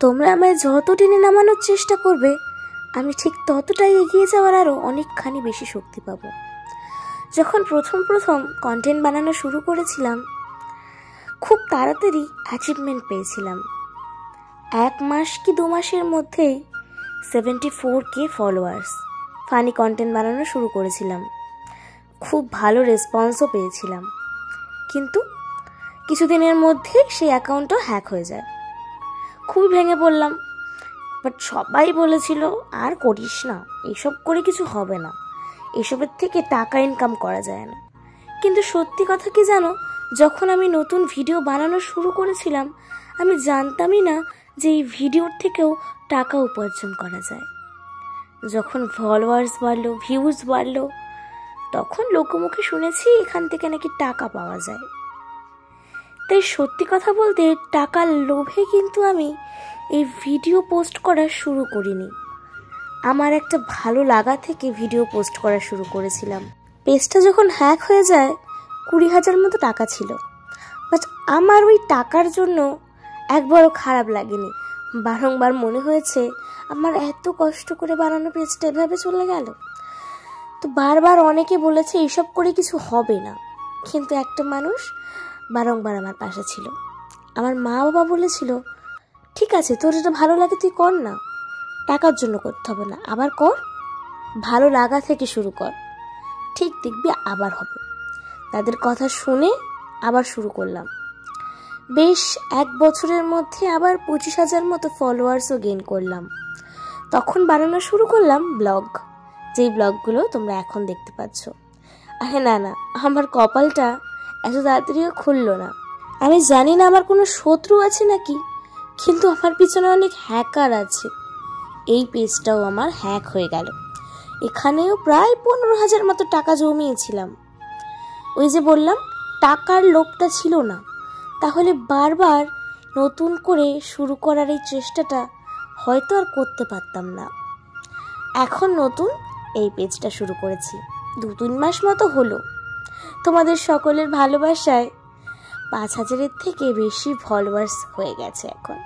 তোমরা আমায় যত টেনে নামানোর চেষ্টা করবে আমি ঠিক ততটাই এগিয়ে যাওয়ার আরও অনেকখানি বেশি শক্তি পাবো। যখন প্রথম কন্টেন্ট বানানো শুরু করেছিলাম খুব তাড়াতাড়ি অ্যাচিভমেন্ট পেয়েছিলাম। 1 মাস কি 2 মাসের মধ্যেই 74K ফলোয়ার্স। ফানি কন্টেন্ট বানানো শুরু করেছিলাম, খুব ভালো রেসপন্সও পেয়েছিলাম। কিন্তু কিছুদিনের মধ্যে সেই অ্যাকাউন্টও হ্যাক হয়ে যায়। খুবই ভেঙে পড়লাম। বাট সবাই বলেছিল আর করিস না, এসব করে কিছু হবে না, এসবের থেকে টাকা ইনকাম করা যায় না। কিন্তু সত্যি কথা কি জানো, যখন আমি নতুন ভিডিও বানানো শুরু করেছিলাম আমি জানতামই না যে এই ভিডিওর থেকেও টাকা উপার্জন করা যায়। যখন ফলোয়ার্স বাড়লো, ভিউজ বাড়লো, তখন লোকমুখে শুনেছি এখান থেকে নাকি টাকা পাওয়া যায়। তাই সত্যি কথা বলতে টাকার লোভে কিন্তু আমি এই ভিডিও পোস্ট করা শুরু করিনি। আমার একটা ভালো লাগা থেকে ভিডিও পোস্ট করা শুরু করেছিলাম। পেজটা যখন হ্যাক হয়ে যায় 20,000 মতো টাকা ছিল। বাট আমার ওই টাকার জন্য একবারও খারাপ লাগেনি। বারংবার মনে হয়েছে আমার এত কষ্ট করে বানানো পেজটা এভাবে চলে গেল। তো বারবার অনেকে বলেছে এইসব করে কিছু হবে না, কিন্তু একটা মানুষ বারংবার আমার পাশে ছিল। আমার মা বাবা বলেছিল ঠিক আছে, তোর যেটা ভালো লাগে তুই কর না, টাকার জন্য করতে হবে না, আবার কর, ভালো লাগা থেকে শুরু কর, ঠিক দেখবি আবার হবে। তাদের কথা শুনে আবার শুরু করলাম। বেশ 1 বছরের মধ্যে আবার 25,000 মতো ফলোয়ার্সও গেইন করলাম। তখন বানানো শুরু করলাম ব্লগ, যেই ব্লগগুলো তোমরা এখন দেখতে পাচ্ছ। আরে না, আমার কপালটা এত তাড়াতাড়িও খুললো না। আমি জানি না আমার কোনো শত্রু আছে নাকি, কিন্তু আমার পিছনে অনেক হ্যাকার আছে। এই পেজটাও আমার হ্যাক হয়ে গেল। এখানেও প্রায় 15,000 মতো টাকা জমিয়েছিলাম। ওই যে বললাম টাকার লোভটা ছিল না, তাহলে বারবার নতুন করে শুরু করার এই চেষ্টাটা হয়তো আর করতে পারতাম না। এখন নতুন এই পেজটা শুরু করেছি, 2-3 মাস মতো হলো। তোমাদের সকলের ভালোবাসায় 5,000-এর থেকে বেশি ফলোয়ার্স হয়ে গেছে এখন।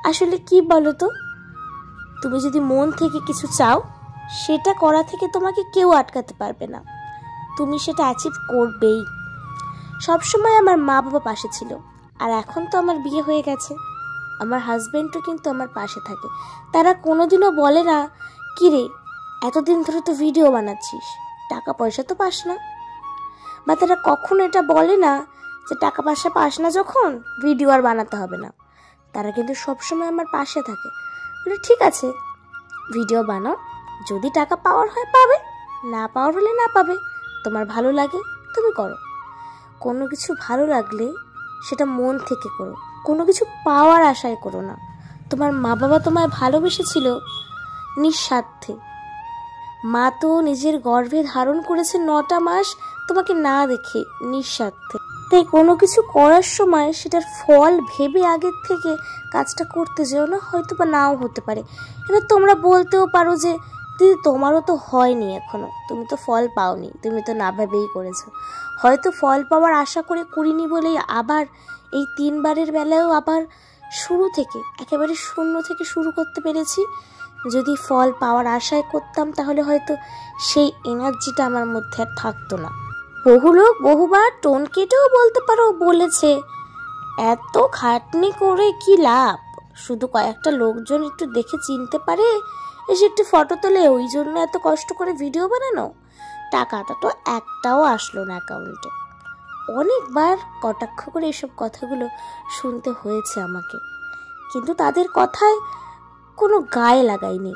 আসলে কি বলো তো, তুমি যদি মন থেকে কিছু চাও সেটা করা থেকে তোমাকে কেউ আটকাতে পারবে না, তুমি সেটা অ্যাচিভ করবেই। সবসময় আমার মা বাবা পাশে ছিল, আর এখন তো আমার বিয়ে হয়ে গেছে, আমার হাজব্যান্ডও কিন্তু আমার পাশে থাকে। তারা কোনোদিনও বলে না কি রে এতদিন ধরে তো ভিডিও বানাচ্ছিস, টাকা পয়সা তো পাস না, বা তারা কখনো এটা বলে না যে টাকা পয়সা পাস না যখন ভিডিও আর বানাতে হবে না। তারা কিন্তু সবসময় আমার পাশে থাকে, বলে ঠিক আছে ভিডিও বানাও, যদি টাকা পাওয়ার হয় পাবে, না পাওয়ার হলে না পাবে, তোমার ভালো লাগে তুমি করো। কোনো কিছু ভালো লাগলে সেটা মন থেকে করো, কোনো কিছু পাওয়ার আশায় করো না। তোমার মা বাবা তোমায় ভালোবেসেছিল নিঃস্বার্থে। মা তো নিজের গর্ভে ধারণ করেছে 9টা মাস তোমাকে না দেখে, নিঃস্বার্থে। তাই কোনো কিছু করার সময় সেটার ফল ভেবে আগের থেকে কাজটা করতে যেও না, হয়তো বা নাও হতে পারে। এবার তোমরা বলতেও পারো যে দিদি তোমারও তো হয়নি এখনো, তুমি তো ফল পাওনি, তুমি তো না ভেবেই করেছো। হয়তো ফল পাওয়ার আশা করে করিনি বলেই আবার এই 3 বারের বেলায়ও আবার শুরু থেকে একেবারে শূন্য থেকে শুরু করতে পেরেছি। যদি ফল পাওয়ার আশায় করতাম তাহলে হয়তো সেই এনার্জিটা আমার মধ্যে আর থাকতো না। বহু লোক বহুবার টোন কেটেও বলতে পারো বলেছে এত খাটনি করে কি লাভ, শুধু কয়েকটা লোকজন একটু দেখে চিনতে পারে এসে একটু ফটো তোলে, ওই জন্য এত কষ্ট করে ভিডিও বানানো, টাকাটা তো একটাও আসলো না অ্যাকাউন্টে। অনেকবার কটাক্ষ করে এসব কথাগুলো শুনতে হয়েছে আমাকে, কিন্তু তাদের কথায় কোনো গায়ে লাগাইনি।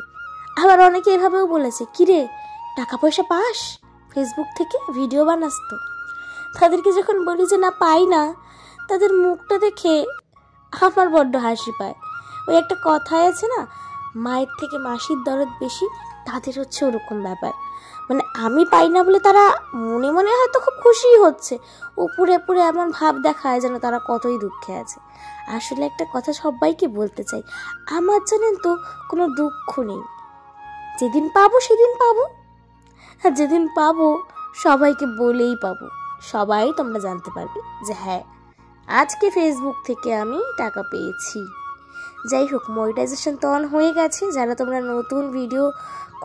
আবার অনেকে এভাবেও বলেছে কিরে টাকা পয়সা পাস ফেসবুক থেকে, ভিডিও বানাস তো। তাদেরকে যখন বলি যে না পাই না, তাদের মুখটা দেখে আমার বড্ড হাসি পায়। ওই একটা কথাই আছে না, মায়ের থেকে মাসির দরদ বেশি, তাদের হচ্ছে ওরকম ব্যাপার। মানে আমি পাই না বলে তারা মনে মনে হয়তো খুব খুশি হচ্ছে, উপরে উপরে এমন ভাব দেখায় যেন তারা কতই দুঃখে আছে। আসলে একটা কথা সবাইকে বলতে চাই, আমার জানেন তো কোনো দুঃখ নেই, যেদিন পাবো সেদিন পাবো, আর যেদিন পাবো সবাইকে বলেই পাবো, সবাই তোমরা জানতে পারবে যে হ্যাঁ আজকে ফেসবুক থেকে আমি টাকা পেয়েছি। যাই হোক, মনিটাইজেশন তো অন হয়ে গেছে। যারা তোমরা নতুন ভিডিও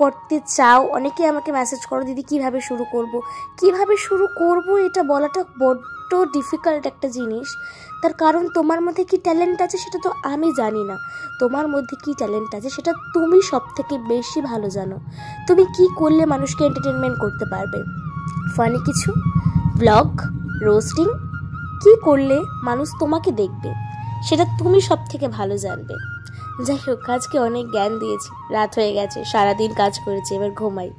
করতে চাও, অনেকে আমাকে মেসেজ করো, দিদি কিভাবে শুরু করব। এটা বলাটা বড্ড ডিফিকাল্ট একটা জিনিস। তার কারণ তোমার মধ্যে কি ট্যালেন্ট আছে সেটা তো আমি জানি না। তোমার মধ্যে কি ট্যালেন্ট আছে সেটা তুমি সব থেকে বেশি ভালো জানো। তুমি কি করলে মানুষকে এন্টারটেনমেন্ট করতে পারবে, ফানি কিছু ব্লগ, রোস্টিং, কি করলে মানুষ তোমাকে দেখবে সেটা তুমি সব থেকে ভালো জানবে। যাই হোক, আজকে অনেক জ্ঞান দিয়েছি, রাত হয়ে গেছে, সারাদিন কাজ করেছি, এবার ঘুমাই।